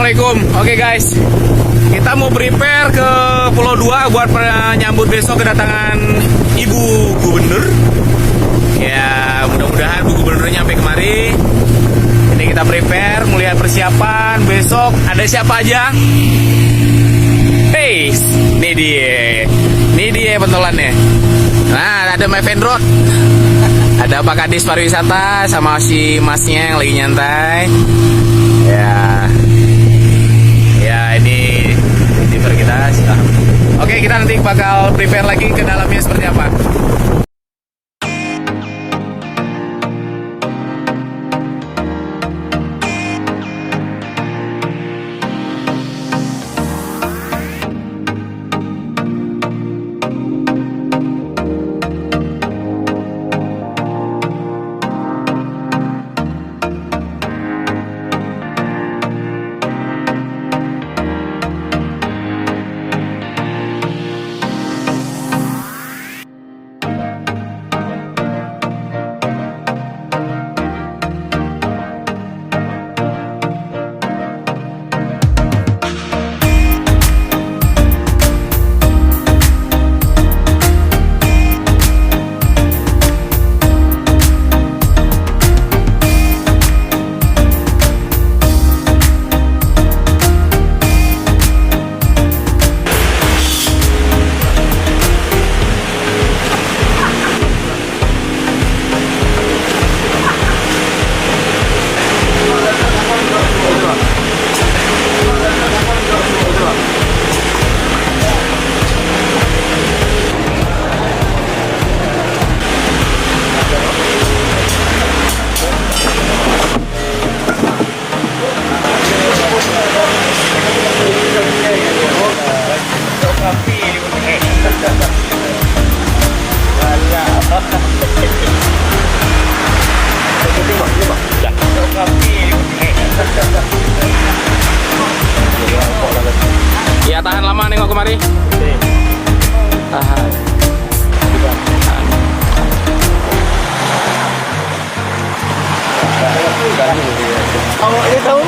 Assalamualaikum. Oke guys, kita mau prepare ke Pulau 2 buat menyambut besok kedatangan Ibu Gubernur. Ya, mudah-mudahan Bu Gubernur nyampe kemari. Ini kita prepare, melihat persiapan besok. Ada siapa aja? Hey, ini dia pentolannya. Nah, ada My Vendrot. Ada Pak Kadis Pariwisata sama si masnya yang lagi nyantai. Ya ini tiper kita. Oke, kita nanti bakal prepare lagi ke dalamnya seperti apa. Ya, tahan lama nengok kemari. Tahan. Oh, ini tahu.